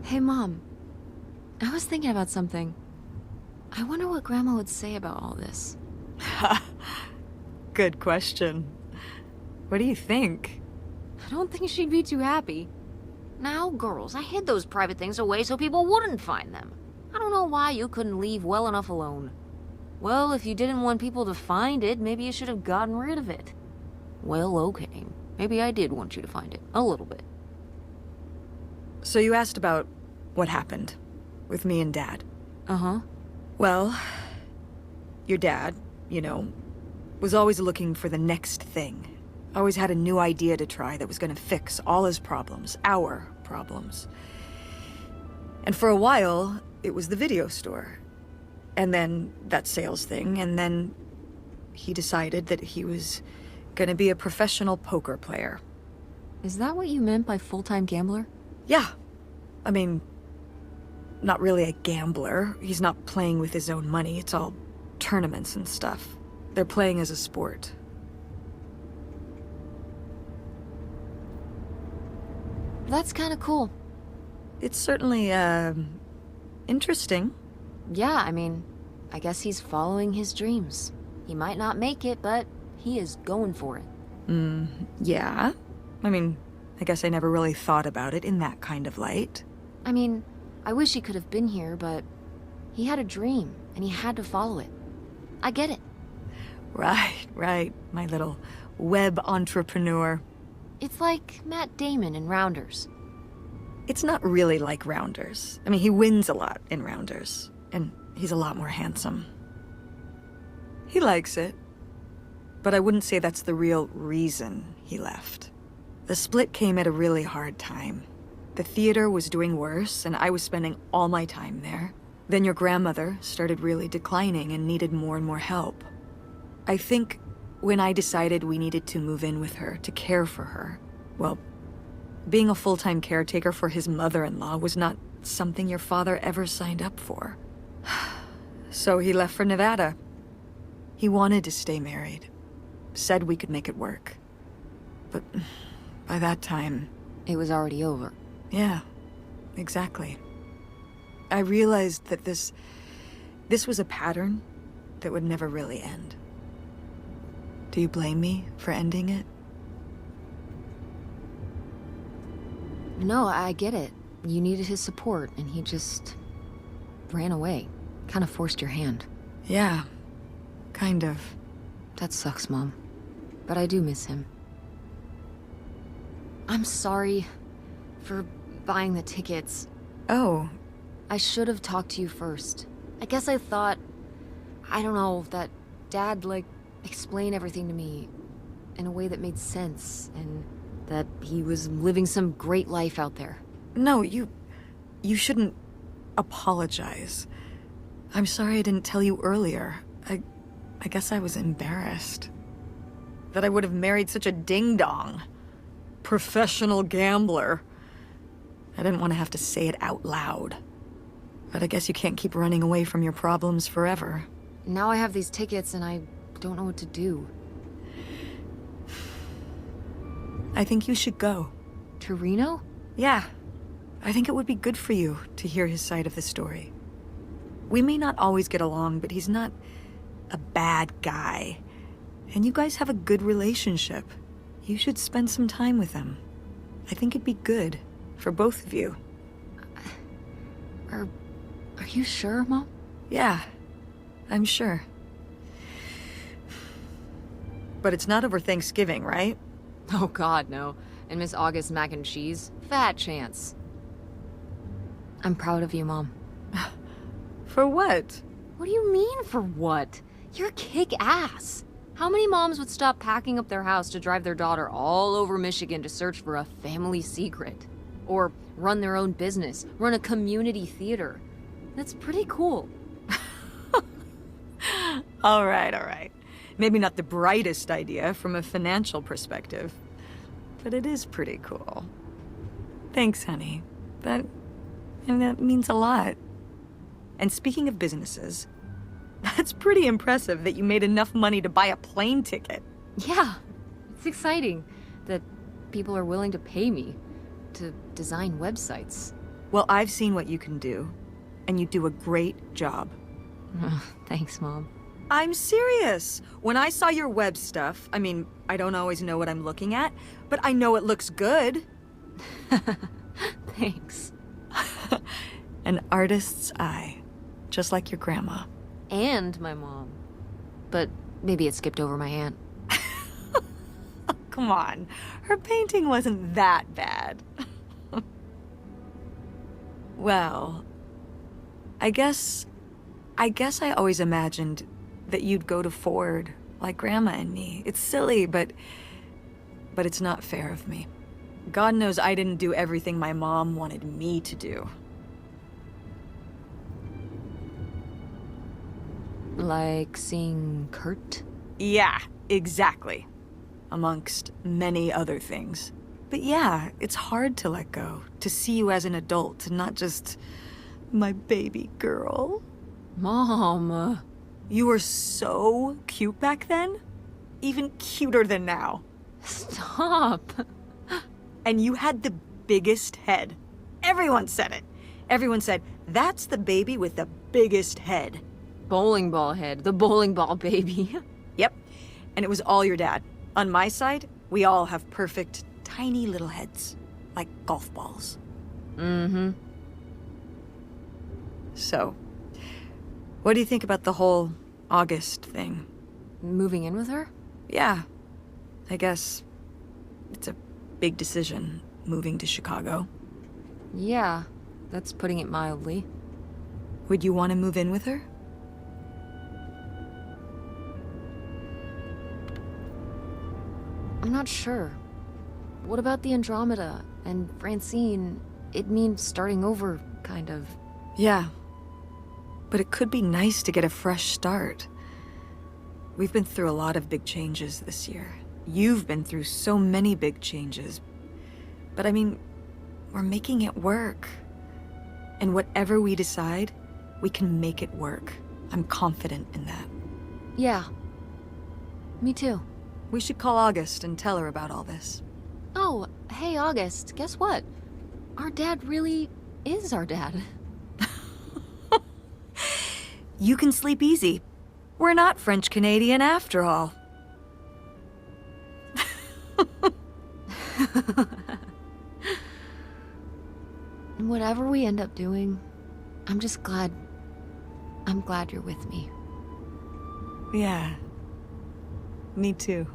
Hey, Mom. I was thinking about something. I wonder what Grandma would say about all this. Good question. What do you think? I don't think she'd be too happy. Now, girls, I hid those private things away so people wouldn't find them. I don't know why you couldn't leave well enough alone. Well, if you didn't want people to find it, maybe you should have gotten rid of it. Well, okay. Maybe I did want you to find it. A little bit. So you asked about what happened with me and Dad. Uh-huh. Well, your dad, was always looking for the next thing. Always had a new idea to try that was gonna fix all his problems, our problems. And for a while, it was the video store. And then that sales thing, and then he decided that he was gonna be a professional poker player. Is that what you meant by full-time gambler? Yeah. I mean, not really a gambler. He's not playing with his own money. It's all tournaments and stuff. They're playing as a sport. That's kind of cool. It's certainly, interesting. Yeah, I mean, I guess he's following his dreams. He might not make it, but he is going for it. Yeah. I mean, I guess I never really thought about it in that kind of light. I mean, I wish he could have been here, but he had a dream, and he had to follow it. I get it. Right, my little web entrepreneur. It's like Matt Damon in Rounders. It's not really like Rounders. I mean, he wins a lot in Rounders, and he's a lot more handsome. He likes it, but I wouldn't say that's the real reason he left. The split came at a really hard time. The theater was doing worse, and I was spending all my time there. Then your grandmother started really declining and needed more and more help. I think when I decided we needed to move in with her to care for her, well, being a full-time caretaker for his mother-in-law was not something your father ever signed up for. So he left for Nevada. He wanted to stay married. Said we could make it work. But by that time... It was already over. Yeah, exactly. I realized that this was a pattern that would never really end. Do you blame me for ending it? No, I get it. You needed his support, and he just ran away. Kind of forced your hand. Yeah, kind of. That sucks, Mom. But I do miss him. I'm sorry for buying the tickets. Oh. I should have talked to you first. I guess I thought, I don't know, that Dad, explain everything to me in a way that made sense, and that he was living some great life out there. No, you shouldn't apologize. I'm sorry I didn't tell you earlier. I guess I was embarrassed. That I would have married such a ding-dong. Professional gambler. I didn't want to have to say it out loud. But I guess you can't keep running away from your problems forever. Now I have these tickets and I don't know what to do. I think you should go. To Reno? Yeah. I think it would be good for you to hear his side of the story. We may not always get along, but he's not a bad guy. And you guys have a good relationship. You should spend some time with him. I think it'd be good for both of you. Are you sure, Mom? Yeah, I'm sure. But it's not over Thanksgiving, right? Oh God, no. And Miss August mac and cheese? Fat chance. I'm proud of you, Mom. For what? What do you mean, for what? You're kick-ass. How many moms would stop packing up their house to drive their daughter all over Michigan to search for a family secret? Or run their own business, run a community theater? That's pretty cool. All right. Maybe not the brightest idea from a financial perspective, but it is pretty cool. Thanks, honey. That means a lot. And speaking of businesses, that's pretty impressive that you made enough money to buy a plane ticket. Yeah, it's exciting that people are willing to pay me to design websites. Well, I've seen what you can do, and you do a great job. Thanks, Mom. I'm serious. When I saw your web stuff, I mean, I don't always know what I'm looking at, but I know it looks good. Thanks. An artist's eye, just like your grandma. And my mom. But maybe it skipped over my aunt. Come on, her painting wasn't that bad. Well, I guess I always imagined that you'd go to Ford, like Grandma and me. It's silly, but it's not fair of me. God knows I didn't do everything my mom wanted me to do. Like seeing Kurt? Yeah, exactly. Amongst many other things. But yeah, it's hard to let go, to see you as an adult, not just my baby girl. Mom. You were so cute back then. Even cuter than now. Stop. And you had the biggest head. Everyone said it. Everyone said, that's the baby with the biggest head. Bowling ball head. The bowling ball baby. Yep. And it was all your dad. On my side, we all have perfect, tiny little heads. Like golf balls. Mm-hmm. So, what do you think about the whole August thing? Moving in with her? Yeah. I guess it's a big decision, moving to Chicago. Yeah, that's putting it mildly. Would you want to move in with her? I'm not sure. What about the Andromeda and Francine? It means starting over, kind of. Yeah. But it could be nice to get a fresh start. We've been through a lot of big changes this year. You've been through so many big changes. But I mean, we're making it work. And whatever we decide, we can make it work. I'm confident in that. Yeah. Me too. We should call August and tell her about all this. Oh, hey, August, guess what? Our dad really is our dad. You can sleep easy. We're not French-Canadian after all. Whatever we end up doing, I'm glad you're with me. Yeah. Me too.